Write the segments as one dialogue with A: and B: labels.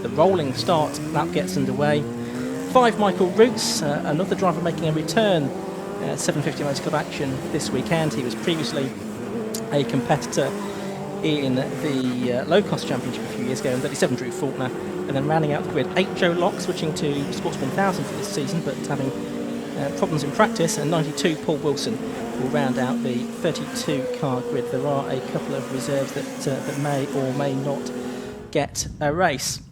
A: The rolling start lap gets underway. 5 Michael Roots, another driver making a return at 750 Motor Club action this weekend. He was previously a competitor in the low-cost championship a few years ago, and 37 Drew Faulkner. And then rounding out the grid, 8 Joe Locke, switching to Sports 1000 for this season, but having problems in practice, and 92 Paul Wilson will round out the 32 car grid. There are a couple of reserves that may or may not get a race.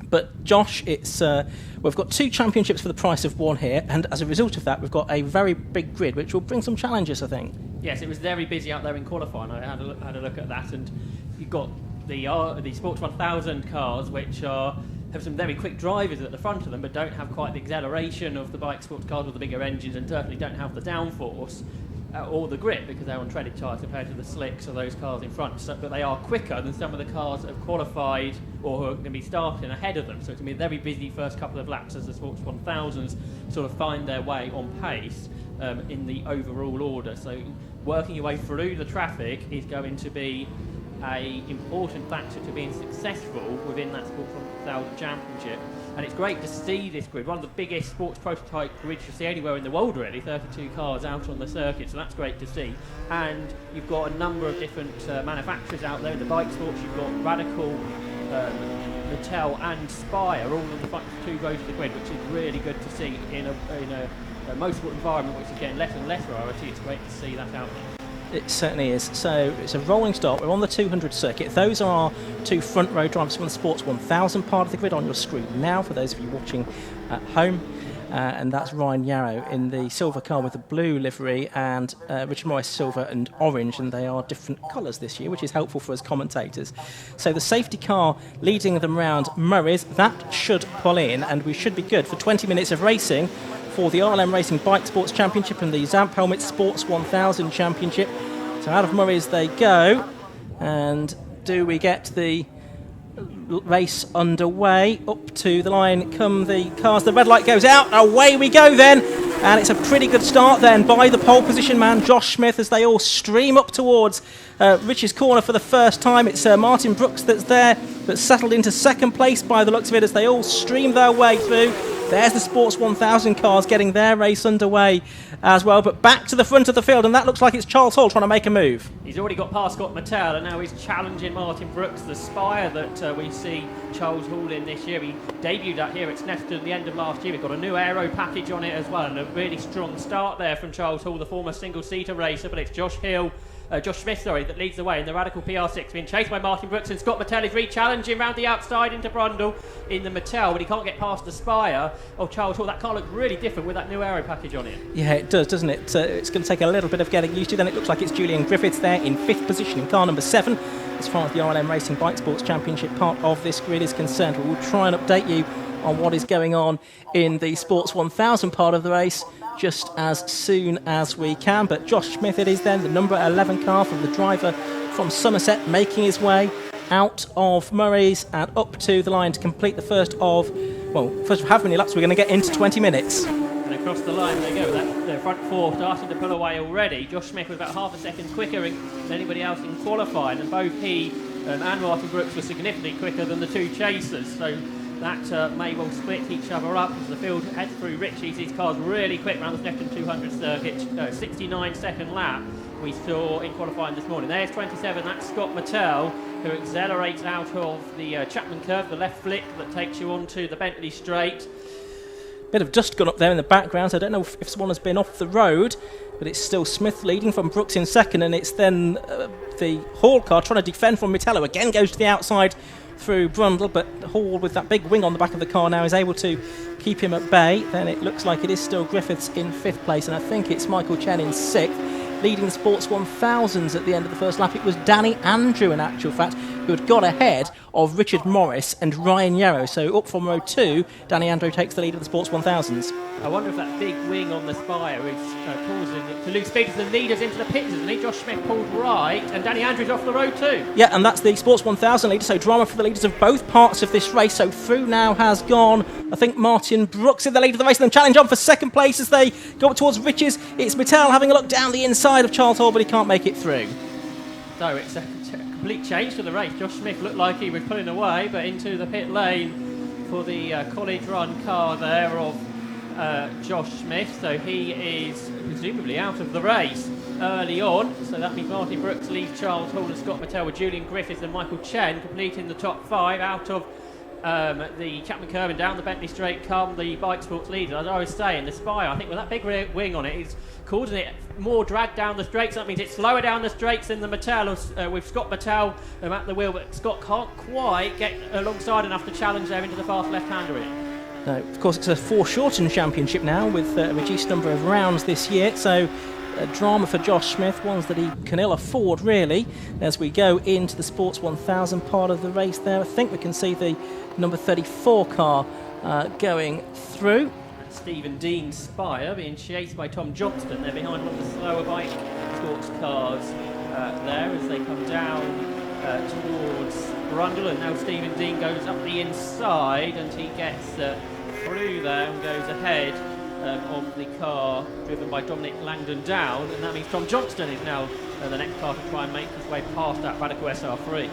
A: But Josh, we've got 2 championships for the price of 1 here, and as a result of that, we've got a very big grid, which will bring some challenges, I think.
B: Yes, it was very busy out there in qualifying. I had a look at that, and you've got the Sports 1000 cars, which have some very quick drivers at the front of them, but don't have quite the acceleration of the Bikesports cars with the bigger engines, and certainly don't have the downforce or the grip, because they're on treaded tyres compared to the slicks of those cars in front. So, but they are quicker than some of the cars that have qualified or who are going to be starting ahead of them. So it's going to be a very busy first couple of laps as the Sports 1000s sort of find their way on pace in the overall order. So working your way through the traffic is going to be an important factor to being successful within that Sports 1000 Championship. And it's great to see this grid, one of the biggest sports prototype grids you see anywhere in the world really, 32 cars out on the circuit, so that's great to see. And you've got a number of different manufacturers out there in the bike sports. You've got Radical, Mattel and Spire, all of the front 2 rows of the grid, which is really good to see in a motorsport environment which is getting less and less rarity. It's great to see that out there.
A: It certainly is. So it's a rolling start. We're on the 200 circuit. Those are our 2 front row drivers from the Sports 1000 part of the grid on your screen now for those of you watching at home. And that's Ryan Yarrow in the silver car with the blue livery, and Richard Morris silver and orange, and they are different colours this year, which is helpful for us commentators. So the safety car leading them round Murray's, that should pull in, and we should be good for 20 minutes of racing for the RLM Racing Bikesports Championship and the ZAMP Helmet Sports 1000 Championship. So out of Murray's they go, and do we get the race underway? Up to the line come the cars, the red light goes out, away we go then, and it's a pretty good start then by the pole position man Josh Smith as they all stream up towards Rich's corner for the first time. It's Martin Brooks that's there, but settled into second place by the looks of it as they all stream their way through. There's the Sports 1000 cars getting their race underway as well, but back to the front of the field, and that looks like it's Charles Hall trying to make a move.
B: He's already got past Scott Mattel, and now he's challenging Martin Brooks, the Spire that we see Charles Hall in this year. He debuted out here at Snetterton at the end of last year. We've got a new aero package on it as well, and a really strong start there from Charles Hall, the former single-seater racer, but it's Josh Smith, that leads the way in the Radical PR6, being chased by Martin Brooks, and Scott Mattel is re-challenging round the outside into Brundle in the Mattel, but he can't get past the Spire of Charles Hall. That car looks really different with that new aero package on it.
A: Yeah, it does, doesn't it? It's going to take a little bit of getting used to. Then it looks like it's Julian Griffiths there in 5th position in car number 7 as far as the RLM Racing Bikesports Championship part of this grid is concerned. We'll try and update you on what is going on in the Sports 1000 part of the race just as soon as we can. But Josh Smith it is then, the number 11 car from the driver from Somerset, making his way out of Murray's and up to the line to complete the first of how many laps we're going to get into 20 minutes.
B: And across the line they go. The front 4 starting to pull away already. Josh Smith was about half a second quicker than anybody else in qualifying, and both he and Martin Brooks were significantly quicker than the 2 chasers. So that may well split each other up as the field heads through Ritchie's. These cars really quick around the Snetterton 200 circuit. 69-second lap we saw in qualifying this morning. There's 27, that's Scott Mattel, who accelerates out of the Chapman curve, the left flick that takes you onto the Bentley straight.
A: Bit of dust gone up there in the background, so I don't know if someone has been off the road, but it's still Smith leading from Brooks in second, and it's then the Hall car trying to defend from Mattel, again goes to the outside through Brundle, but Hall with that big wing on the back of the car now is able to keep him at bay. Then it looks like it is still Griffiths in 5th place, and I think it's Michael Chen in 6th. Leading the Sports 1000s at the end of the first lap, it was Danny Andrew in actual fact who had got ahead of Richard Morris and Ryan Yarrow. So up from row 2, Danny Andrew takes the lead of the Sports 1000s.
B: I wonder if that big wing on the Spire is causing it to lose speed as the leaders into the pits, isn't he? Josh Smith pulled right, and Danny Andrews off the road too.
A: Yeah, and that's the Sports 1000 leader, so drama for the leaders of both parts of this race. So through now has gone, I think, Martin Brooks in the lead of the race, and then challenge on for second place as they go up towards Riches. It's Mattel having a look down the inside of Charles Hall, but he can't make it through.
B: So it's a complete change to the race. Josh Smith looked like he was pulling away, but into the pit lane for the college run car there of Josh Smith. So he is presumably out of the race early on. So that means Martin Brooks leaves Charles Hall and Scott Mattel with Julian Griffiths and Michael Chen completing the top 5 out of the Chapman Curve and down the Bentley Straight come the Bikesports leader. As I was saying, the Spire, I think with that big rear wing on it, is causing it more drag down the straights. That means it's slower down the straights than the Mattel with Scott Mattel at the wheel, but Scott can't quite get alongside enough to challenge there into the fast left-hander in.
A: No, of course, it's a foreshortened championship now with a reduced number of rounds this year, so a drama for Josh Smith, ones that he can ill afford really, as we go into the Sports 1000 part of the race there. I think we can see the number 34 car going through.
B: Stephen Dean's Spire being chased by Tom Johnston. They're behind one of the slower bike sports cars there as they come down towards Brundle, and now Stephen Dean goes up the inside and he gets through there and goes ahead of the car driven by Dominic Langdon down, and that means Tom Johnston is now the next car to try and make his way past that Radical SR3.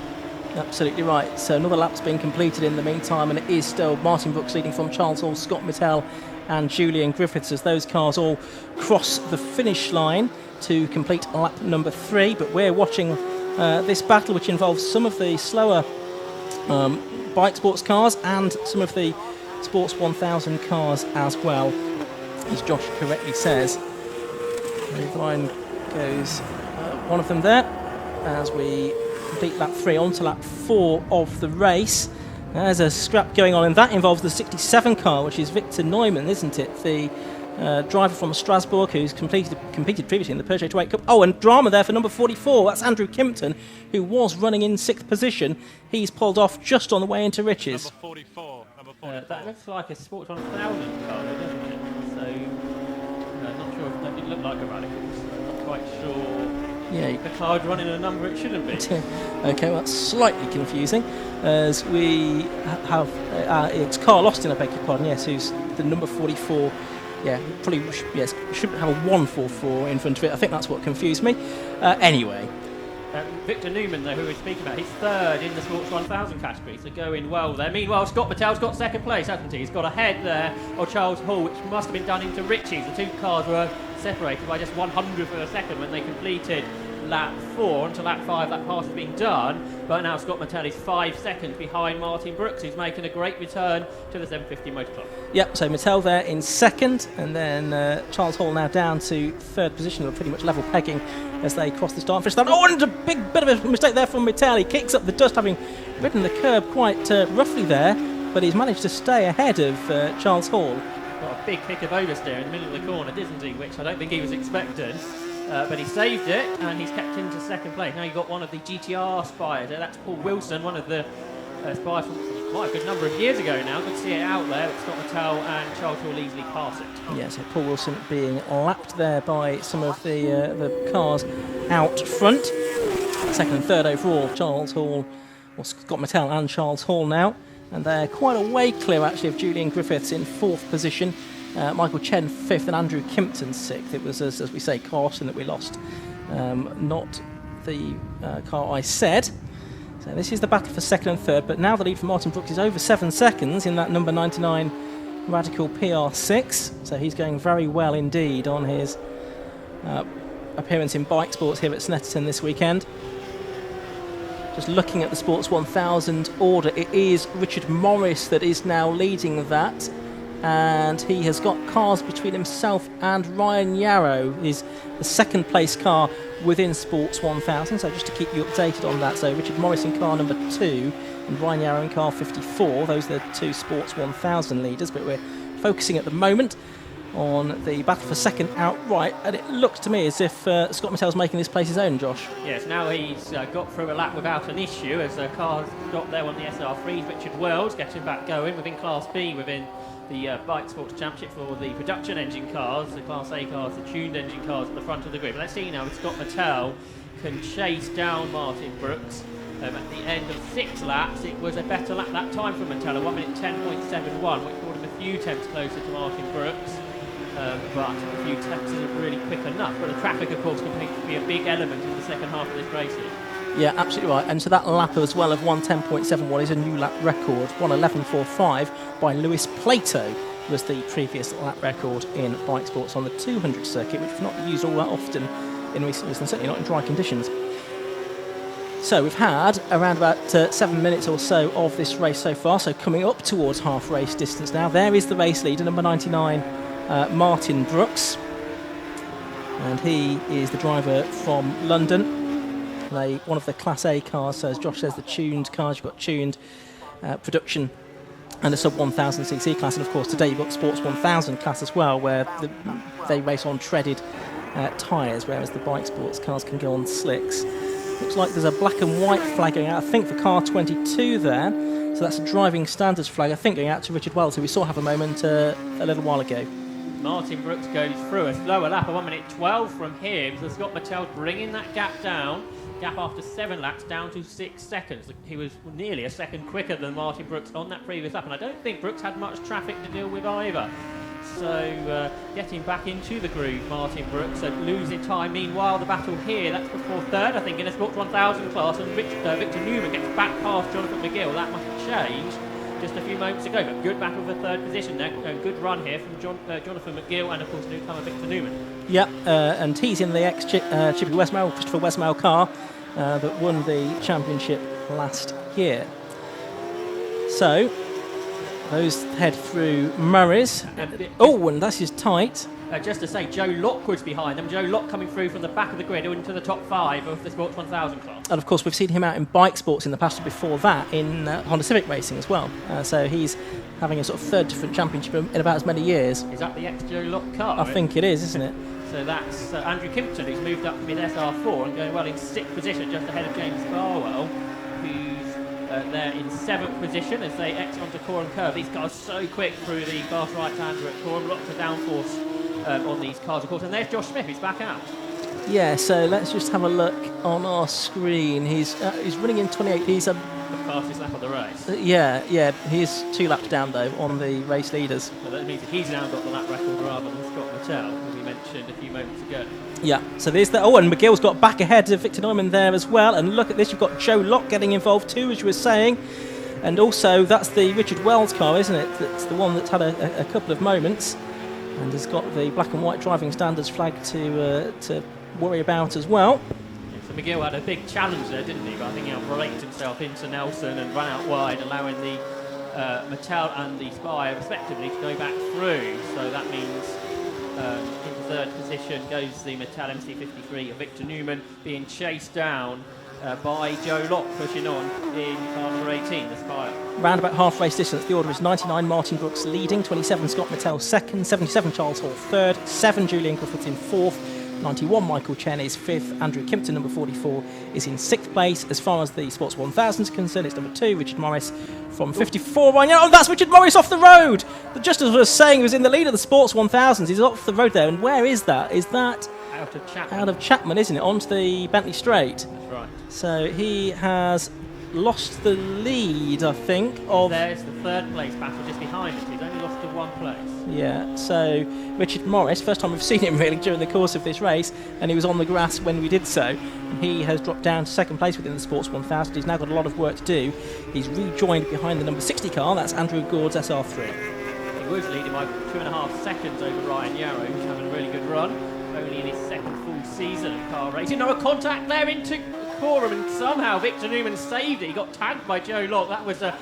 A: Absolutely right. So another lap's been completed in the meantime, and it is still Martin Brooks leading from Charles Hall, Scott Mattel and Julian Griffiths as those cars all cross the finish line to complete lap number 3. But we're watching this battle, which involves some of the slower bike sports cars and some of the Sports 1000 cars as well, as Josh correctly says. The line goes one of them there as we complete lap 3 on to lap 4 of the race. There's a scrap going on, and that involves the 67 car, which is Victor Neumann, isn't it? The driver from Strasbourg who's competed previously in the Peugeot 28 Cup. Oh, and drama there for number 44. That's Andrew Kimpton, who was running in 6th position. He's pulled off just on the way into Riches.
C: Number 44.
B: That looks like a Sports 1000 car, doesn't it? So, not sure if that did look like a Radical. So not quite sure.
A: Yeah,
B: the car's running a number it shouldn't be.
A: Okay, well, that's slightly confusing, as we have it's Carl Austin, I beg your pardon, yes, who's the number 44. Yeah, probably should have a 144 in front of it. I think that's what confused me. Anyway.
B: Victor Newman, though, who we're speaking about, he's 3rd in the Sports 1000 category, so going well there. Meanwhile, Scott Mattel's got 2nd place, hasn't he? He's got ahead there of Charles Hall, which must have been done into Ritchie's. The 2 cars were separated by just 100th of a second when they completed lap 4. Until lap 5, that pass has been done, but now Scott Mattel is 5 seconds behind Martin Brooks, who's making a great return to the 750 Motor Club.
A: Yep, so Mattel there in 2nd, and then Charles Hall now down to 3rd position. We're pretty much level pegging as they cross the start and finish line. Oh, and a big bit of a mistake there from Mattel. He kicks up the dust, having ridden the curb quite roughly there, but he's managed to stay ahead of Charles Hall.
B: Got a big kick of oversteer in the middle of the corner, isn't he? Which I don't think he was expecting. But he saved it, and he's kept into 2nd place. Now you've got one of the GTR Spires. That's Paul Wilson, one of the Spires from quite a good number of years ago now. Good to see it out there with Scott Mattel and Charles Hall easily pass it.
A: Yeah, so Paul Wilson being lapped there by some of the cars out front. 2nd and 3rd overall, Charles Hall, or Scott Mattel and Charles Hall now. And they're quite a way clear, actually, of Julian Griffiths in 4th position. Michael Chen 5th and Andrew Kimpton 6th. It was, as we say, Carson that we lost, not the car I said. So this is the battle for 2nd and 3rd, but now the lead for Martin Brooks is over 7 seconds in that number 99 Radical PR6. So he's going very well indeed on his appearance in bike sports here at Snetterton this weekend. Just looking at the Sports 1000 order, it is Richard Morris that is now leading that. And he has got cars between himself and Ryan Yarrow, is the 2nd place car within Sports 1000. So just to keep you updated on that, so Richard Morris in car number 2 and Ryan Yarrow in car 54. Those are the 2 Sports 1000 leaders, but we're focusing at the moment on the battle for 2nd outright, and it looks to me as if Scott Mattel's making this place his own, Josh.
B: Yes, now he's got through a lap without an issue as the car's got there on the SR3s. Richard Wells getting back going within Class B within the Bike Sports Championship for the production engine cars, the Class A cars, the tuned engine cars at the front of the grid. Let's see now if Scott Mattel can chase down Martin Brooks. At the end of 6 laps, it was a better lap that time for Mattel, 1 minute 10.71, which brought him a few tenths closer to Martin Brooks. But a few tenths isn't really quick enough. But the traffic, of course, can be a big element in the second half of this race here.
A: Yeah, absolutely right. And so that lap as well of 1:10.71 is a new lap record. 1:11.45 by Lewis Plato was the previous lap record in Bikesports on the 200 circuit, which we've not used all that often in recent years, and certainly not in dry conditions. So we've had around about 7 minutes or so of this race so far, so coming up towards half race distance now. There is the race leader, number 99, Martin Brooks. And he is the driver from London. One of the Class A cars, so as Josh says, the tuned cars. You've got tuned production and a sub 1000cc class. And of course today you've got Sports 1000 class as well, where they race on treaded tyres, whereas the Bikesports cars can go on slicks. Looks like there's a black and white flag going out, I think, for car 22 there. So that's a driving standards flag, I think, going out to Richard Wells, who we saw have a moment a little while ago.
B: Martin Brooks goes through a slower lap, a 1:12 from him. So Scott Mattel bringing that gap down. Gap after 7 laps down to 6 seconds. He was nearly a second quicker than Martin Brooks on that previous lap, and I don't think Brooks had much traffic to deal with either. So getting back into the groove, Martin Brooks, losing time. Meanwhile, the battle here, that's before third, I think, in a Sports 1000 class, and Victor Newman gets back past Jonathan McGill. That must have changed just a few moments ago, but good battle for third position there. Good run here from Jonathan McGill and, of course, newcomer Victor Newman.
A: Yeah, and he's in the Chippy Westmail, Christopher Westmail car that won the championship last year. So those head through Murray's. And that's his tight.
B: Just to say, Joe Lockwood's behind them. Joe Lock coming through from the back of the grid into the top 5 of the Sports 1000 class.
A: And of course, we've seen him out in Bikesports in the past, before that in Honda Civic racing as well. So he's having a sort of third different championship in about as many years.
B: Is that the ex-Joe Lock car?
A: I think it is, isn't it?
B: So that's Andrew Kimpton, who's moved up from his SR4 and going well in 6th position, just ahead of James Barwell, who's there in 7th position as they exit onto Coram Curve. These cars so quick through the fast right-hander at Coram, lots of downforce on these cars, of course. And there's Josh Smith, he's back out.
A: Yeah, so let's just have a look on our screen. He's running in 28. He's
B: the fastest lap of the race.
A: Yeah, he's 2 laps down though on the race leaders.
B: So that means that he's now got the lap record rather than Scott Mattel, who we mentioned a few moments ago.
A: Yeah, so there's the. Oh, and McGill's got back ahead of Victor Neumann there as well. And look at this, you've got Joe Lock getting involved too, as you were saying. And also, that's the Richard Wells car, isn't it? That's the one that's had a couple of moments and has got the black and white driving standards flag to worry about as well.
B: Yeah, so McGill had a big challenge there, didn't he? But I think he braked himself into Nelson and ran out wide, allowing the Mattel and the Spire, respectively, to go back through. So that means into third position goes the Mattel MC53 of Victor Newman, being chased down by Joe Lock, pushing on in car number 18, the Spire.
A: Round about half race distance, the order is 99 Martin Brooks leading, 27 Scott Mattel second, 77 Charles Hall third, 7 Julian Griffiths in fourth, 91 Michael Chen is fifth, Andrew Kimpton, number 44, is in sixth place. As far as the Sports 1000 is concerned, it's number 2, Richard Morris from 54 right now. Oh, that's Richard Morris off the road! Just as I was saying, he was in the lead of the Sports 1000s. He's off the road there, and where is that? Is that
B: out of Chapman?
A: Out of Chapman, isn't it? Onto the Bentley Straight.
B: That's right.
A: So he has lost the lead, I think.
B: There's the third place battle just behind him. He's only lost to 1 place.
A: Yeah, so Richard Morris, first time we've seen him really during the course of this race, and he was on the grass when we did so. And he has dropped down to second place within the Sports 1000. He's now got a lot of work to do. He's rejoined behind the number 60 car, that's Andrew Gord's SR3.
B: He was leading by 2.5 seconds over Ryan Yarrow, who's having a really good run, only in his second full season of car racing. No contact there into Coram, and somehow Victor Newman saved it. He got tagged by Joe Lock. That was a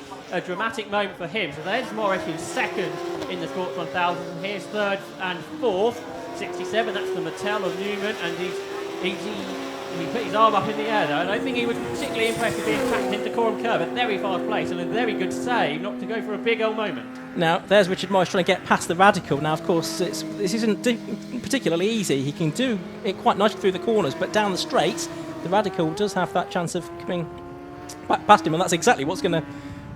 B: dramatic moment for him. So there's Morris, who's second in the Sports 1000, and here's third and fourth. 67, that's the Mattel of Newman, and he put his arm up in the air though. I don't think he was particularly impressed with being tacked into Coram Curve. A very fast place and a very good save, not to go for a big old moment. Now, there's Richard Morris trying to get past the Radical. Now, of course, this isn't particularly easy. He can do it quite nicely through the corners, but down the straights, the Radical does have that chance of coming back past him, and that's exactly what's going to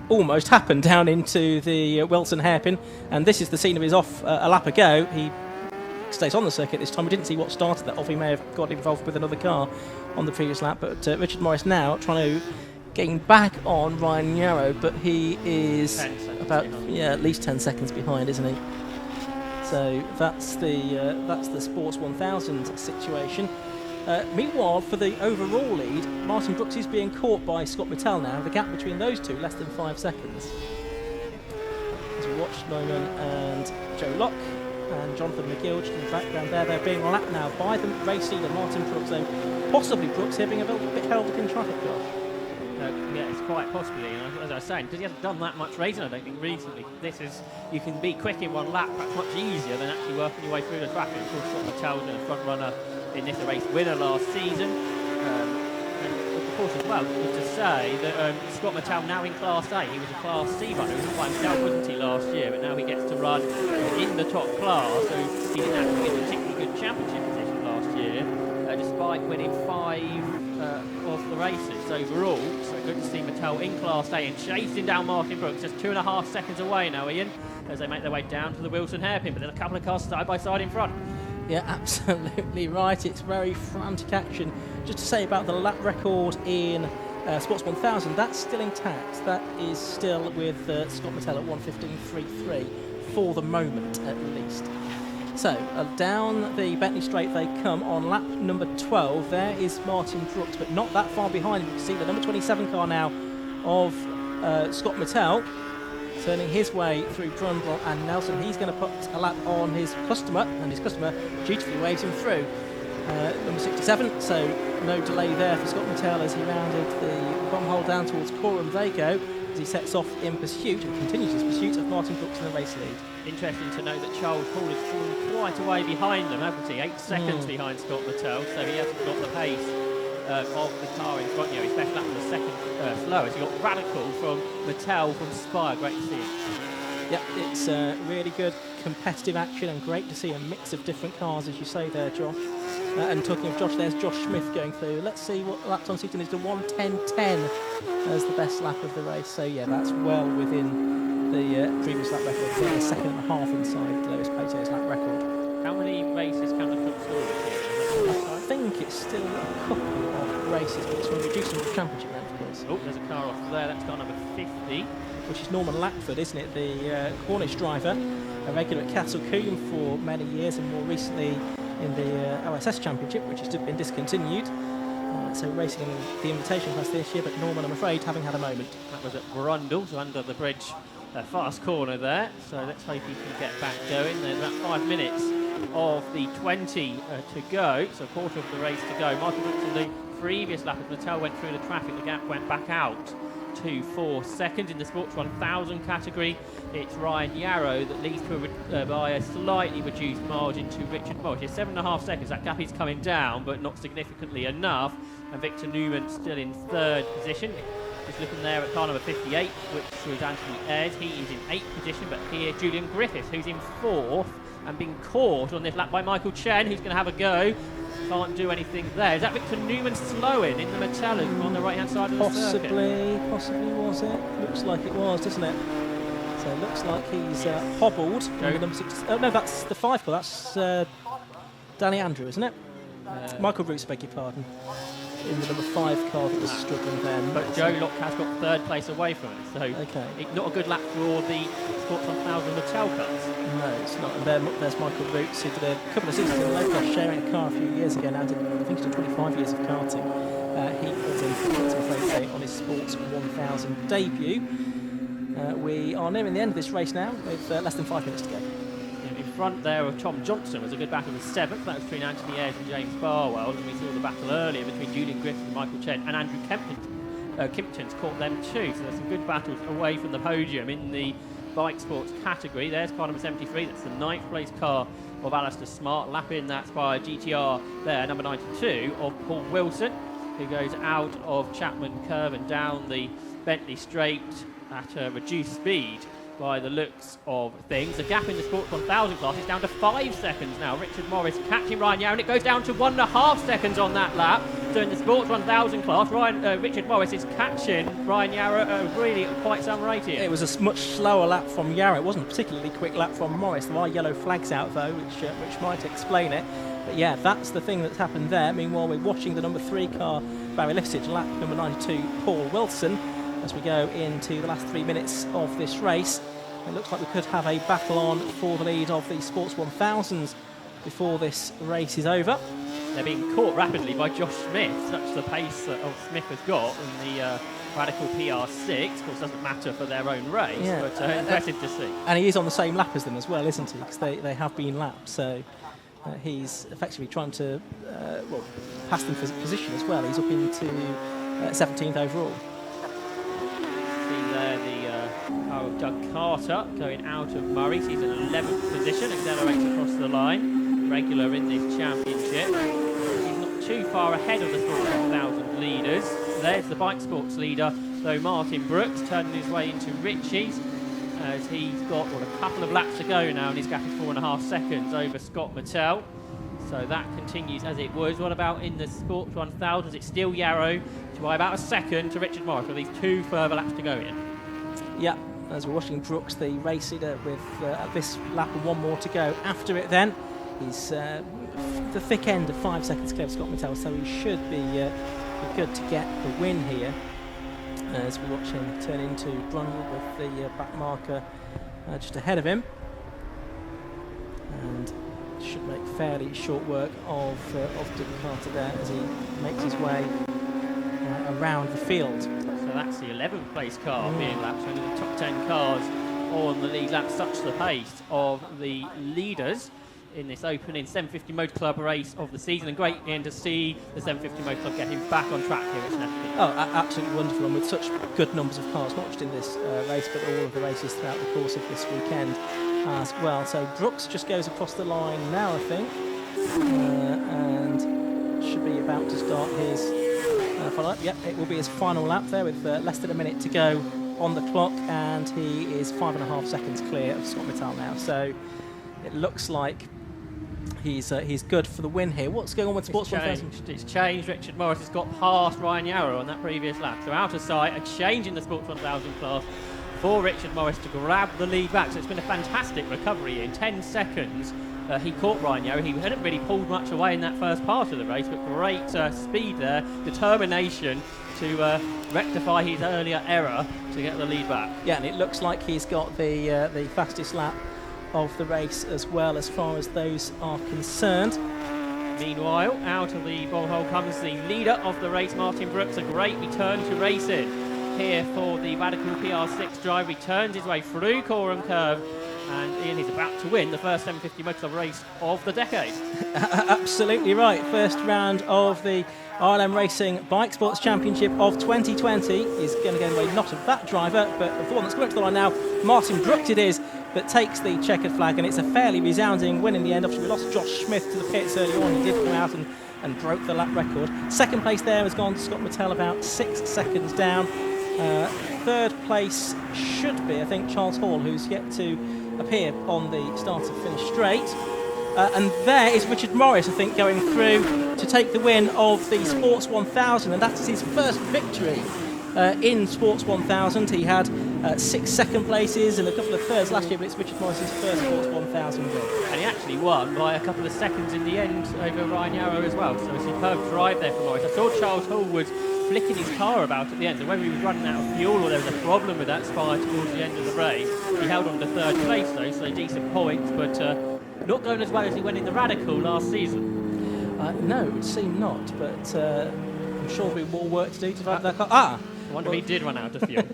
B: almost happen down into the Wilson hairpin. And this is the scene of his off a lap ago. He stays on the circuit this time. We didn't see what started that off. He may have got involved with another car on the previous lap, but Richard Morris now trying to getting back on Ryan Yarrow, but he is about at least 10 seconds behind, isn't he? So that's the Sports 1000 situation.
A: Meanwhile, for the overall lead, Martin Brooks is being caught by Scott Mattel now. The gap between those two, less than 5 seconds. As we watch Neumann and Joe Locke and Jonathan McGill in the background there, they're being lapped now by the race leader, Martin Brooks. So possibly Brooks here being a little bit held up in traffic, Josh.
B: Yeah, it's quite possibly, and as I was saying, because he hasn't done that much racing, I don't think, recently. You can be quick in one lap, perhaps much easier than actually working your way through the traffic. Of course, Scott Mattel's been a front runner in this, a race winner last season. And of course, as well, to say that Scott Mattel now in Class A, he was a Class C runner, he was by himself, wasn't he, last year, but now he gets to run in the top class, so he didn't actually get a particularly good championship position last year, despite winning 5 of the races overall. So good to see Mattel in Class A and chasing down Martin Brooks, just 2.5 seconds away now, Ian, as they make their way down to the Wilson hairpin, but then a couple of cars side by side in front.
A: Yeah, absolutely right. It's very frantic action. Just to say about the lap record in Sports 1000, that's still intact. That is still with Scott Mattel at 1:15.33 for the moment, at least. So, down the Bentley Straight they come on lap number 12. There is Martin Brooks, but not that far behind. You can see the number 27 car now of Scott Mattel turning his way through Brundle and Nelson. He's going to put a lap on his customer, and his customer dutifully waves him through. Number 67, so no delay there for Scott Mattel as he rounded the bomb hole down towards Coram Vago as he sets off in pursuit and continues his pursuit of Martin Brooks in the race lead.
B: Interesting to know that Charles Hall has fallen quite a way behind them, hasn't he? 8 seconds behind Scott Mattel, so he hasn't got the pace of the car in front. His best lap was the second slowest. He got radical from Mattel from Spire. Great to see it.
A: Yep, it's really good competitive action and great to see a mix of different cars, as you say there, Josh. And talking of Josh, there's Josh Smith going through. Let's see what lap time Seaton is to 1:10.10 as the best lap of the race. So yeah, that's well within the previous lap record. So a second and a half inside Lewis Pato's lap record.
B: How many races can the club score here?
A: I think it's still a couple of races, but it's going to reduce from the championship round, of course.
B: Oh, there's a car off there. That's car number 50.
A: Which is Norman Lackford, isn't it? The Cornish driver, a regular at Castle Coombe for many years and more recently in the OSS Championship, which has been discontinued. So racing in the invitation class this year, but Norman, I'm afraid, having had a moment.
B: That was at Brundle, so under the bridge, fast corner there. So let's hope he can get back going. There's about 5 minutes of the 20 to go, so a quarter of the race to go. Martin Brooks in the previous lap, as Mattel went through the traffic, the gap went back out to 4 seconds. In the Sports 1000 category, it's Ryan Yarrow that leads by a slightly reduced margin to Richard Morris. 7.5 seconds, that gap is coming down, but not significantly enough. And Victor Newman still in 3rd position. Just looking there at car number 58, which was Anthony Ayres. He is in 8th position, but here Julian Griffiths, who's in 4th, and being caught on this lap by Michael Chen, who's going to have a go. Can't do anything there. Is that Victor Newman slowing in the Metallum on the right-hand side of the circuit?
A: Possibly was it? Looks like it was, doesn't it? So it looks like he's hobbled. Number 6. Oh no, that's the 5 car. That's Danny Andrew, isn't it? Michael Roos, beg your pardon. In the number 5 car that was struggling then.
B: But Joe Locke has got 3rd place away from it, so not a good lap for the Sports 1000 Mattel cars. No, it's not. And
A: there's Michael Roos, who did a couple of seasons in low class, sharing a car a few years ago. Now did, I think he's done 25 years of karting. He was in 4th, I'm afraid, on his Sports 1000 debut. We are nearing the end of this race now, with less than 5 minutes to go.
B: In front there of Tom Johnson was a good battle in 7th. That was between Anthony Ayres and James Barwell. And we saw the battle earlier between Julian Griffith and Michael Chen, and Andrew Kimpton's caught them too. So there's some good battles away from the podium in the Bikesports category. There's car number 73. That's the 9th place car of Alistair Smart. Lapping that's by GTR there, number 92 of Paul Wilson, who goes out of Chapman Curve and down the Bentley Straight at a reduced speed by the looks of things. The gap in the Sports 1000 class is down to 5 seconds now. Richard Morris catching Ryan Yarrow, and it goes down to 1.5 seconds on that lap. So in the Sports 1000 class, Richard Morris is catching Ryan Yarrow at really quite some rate here.
A: It was a much slower lap from Yarrow. It wasn't a particularly quick lap from Morris. There are yellow flags out though, which might explain it. But yeah, that's the thing that's happened there. Meanwhile, we're watching the number 3 car, Barry Lifsage, lap number 92, Paul Wilson, as we go into the last 3 minutes of this race. It looks like we could have a battle on for the lead of the Sports 1000s before this race is over.
B: they're being caught rapidly by Josh Smith, such the pace that Smith has got in the Radical PR6. Of course, doesn't matter for their own race, but impressive to see.
A: And he is on the same lap as them as well, isn't he? Because they have been lapped, so he's effectively trying to pass them for position as well. He's up into 17th overall.
B: See there the car of Doug Carter going out of Murray's. He's in 11th position, accelerates across the line, regular in this championship. He's not too far ahead of the Sports 1000 leaders. There's the Bikesports leader, though Martin Brooks turning his way into Ritchie's, as he's got a couple of laps to go now, and he's gapping 4.5 seconds over Scott Mattel. So that continues as it was. What about in the Sports 1000s? It's still Yarrow to by about a second to Richard Morris, with these 2 further laps to go in.
A: Yeah, as we're watching Brooks, the race leader, with this lap and 1 more to go. After it then, he's the thick end of 5 seconds clear of Scott Mattel, so he should be good to get the win here. As we watch him turn into Brundle with the back marker just ahead of him. And should make fairly short work of Doug Carter there as he makes his way around the field.
B: So that's the 11th place car being lapped, so only the top 10 cars on the lead lap, such the pace of the leaders in this opening 750 Motor Club race of the season. And great again to see the 750 Motor Club getting back on track here at Snetterton.
A: Oh, absolutely wonderful, and with such good numbers of cars, not just in this race, but all of the races throughout the course of this weekend as well. So Brooks just goes across the line now, I think, and should be about to start his follow-up. Yep, it will be his final lap there with less than a minute to go on the clock, and he is 5.5 seconds clear of Scott Mittal now. So it looks like he's good for the win here. What's going on with Sports 1000?
B: It's changed. Richard Morris has got past Ryan Yarrow on that previous lap. So out of sight, a change in the Sports 1000 class for Richard Morris to grab the lead back. So it's been a fantastic recovery in 10 seconds. He caught Ryan Yarrow. He hadn't really pulled much away in that first part of the race, but great speed there, determination to rectify his earlier error to get the lead back. Yeah, and it looks like he's got the fastest lap of the race as well, as far as those are concerned. Meanwhile, out of the ball hole comes the leader of the race, Martin Brooks. A great return to racing here for the Radical PR6 driver. He turns his way through Coram Curve, and Ian is about to win the first 750 Motor Club race of the decade. Absolutely right. First round of the RLM Racing Bikesports Championship of 2020 is going to go in the way not of that driver, but of the one that's coming to the line now. Martin Brooks it is that takes the checkered flag, and it's a fairly resounding win in the end. Obviously, we lost Josh Smith to the pits earlier on. He did come out and broke the lap record. Second place there has gone to Scott Mattel, about 6 seconds down. Third place should be, I think, Charles Hall, who's yet to appear on the start and finish straight. And there is Richard Morris, I think, going through to take the win of the Sports 1000, and that is his first victory in Sports 1000. He had 6 second places and a couple of thirds last year, but it's Richard Morris's first Sports 1000 win. And he actually won by a couple of seconds in the end over Ryan Yarrow as well, so a superb drive there for Morris. I saw Charles Hall was flicking his car about at the end, so whether he was running out of fuel or there was a problem with that spire towards the end of the race, he held on to third place though, so decent points, but not going as well as he went in the Radical last season. No, it would seem not, but I'm sure there'll be more work to do to develop that car. I wonder if he did run out of fuel.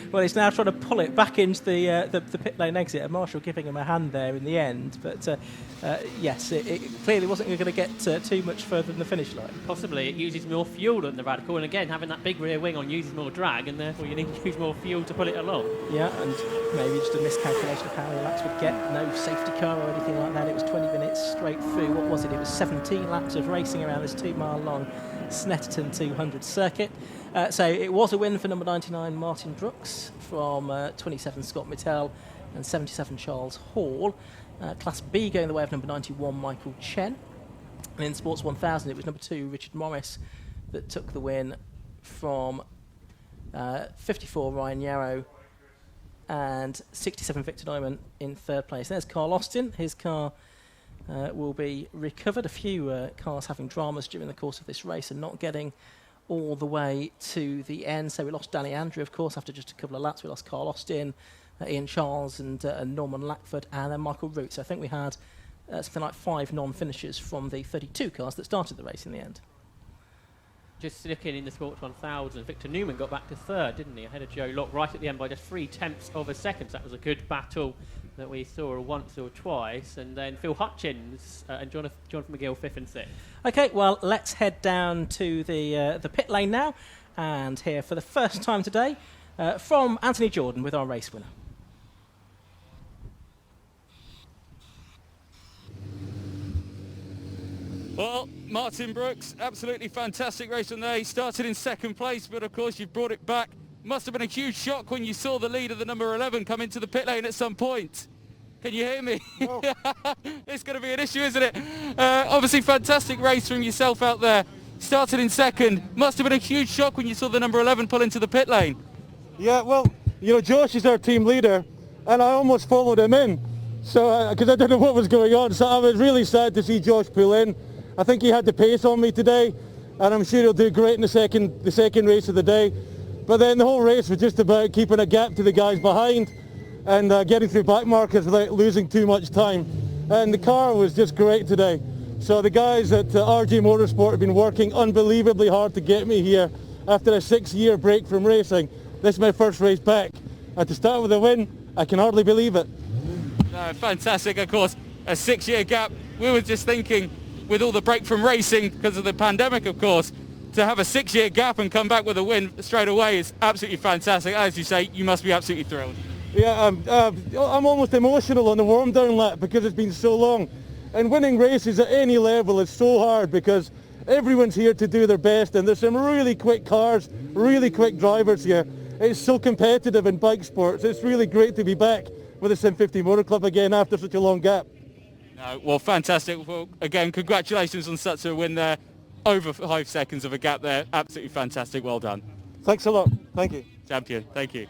B: Well, he's now trying to pull it back into the pit lane exit, and Marshall giving him a hand there in the end. But yes, it clearly wasn't going to get too much further than the finish line. Possibly it uses more fuel than the Radical, and again, having that big rear wing on uses more drag, and therefore you need to use more fuel to pull it along. Yeah, and maybe just a miscalculation of how many laps would get. No safety car or anything like that. It was 20 minutes straight through. What was it? It was 17 laps of racing around this 2-mile-long Snetterton 200 circuit. So it was a win for number 99 Martin Brooks from 27 Scott Mittel and 77 Charles Hall. Class B going the way of number 91 Michael Chen. And in Sports 1000 it was number 2 Richard Morris that took the win from 54 Ryan Yarrow and 67 Victor Neumann in third place. There's Carl Austin. His car will be recovered. A few cars having dramas during the course of this race and not getting all the way to the end. So we lost Danny Andrew, of course, after just a couple of laps. We lost Carl Austin, Ian Charles and Norman Lackford, and then Michael Root. So I think we had
A: something like 5 non-finishers from the 32 cars that started the race in the end.
B: Just looking in the Sports 1000, Victor Newman got back to third, didn't he? Ahead of Joe Locke right at the end by just 0.3 of a second. So that was a good battle that we saw once or twice. And then Phil Hutchins and Jonathan McGill 5th and 6th.
A: Okay, well, let's head down to the pit lane now and hear for the first time today from Anthony Jordan with our race winner.
C: Well, Martin Brooks, absolutely fantastic race on there. He started in second place, but of course you've brought it back. Must have been a huge shock when you saw the leader, the number 11, come into the pit lane at some point. Can you hear me? Oh. It's going to be an issue, isn't it? Obviously, fantastic race from yourself out there. Started in second. Must have been a huge shock when you saw the number 11 pull into the pit lane.
D: Yeah, well, you know, Josh is our team leader, and I almost followed him in, so because I didn't know what was going on. So I was really sad to see Josh pull in. I think he had the pace on me today, and I'm sure he'll do great in the second race of the day. But then the whole race was just about keeping a gap to the guys behind and getting through back markers without losing too much time. And the car was just great today. So the guys at RJ Motorsport have been working unbelievably hard to get me here after a 6-year break from racing. This is my first race back. And to start with a win, I can hardly believe it.
C: No, fantastic, of course. A 6-year gap. We were just thinking, with all the break from racing because of the pandemic, of course, to have a 6-year gap and come back with a win straight away is absolutely fantastic. As you say, you must be absolutely thrilled.
D: Yeah, I'm almost emotional on the warm-down lap because it's been so long. And winning races at any level is so hard because everyone's here to do their best, and there's some really quick cars, really quick drivers here. It's so competitive in bike sports. It's really great to be back with the Sim 50 Motor Club again after such a long gap.
C: No, well, fantastic. Well, again, congratulations on such a win there. Over 5 seconds of a gap there. Absolutely fantastic. Well done.
D: Thanks a lot. Thank you.
C: Champion. Thank you.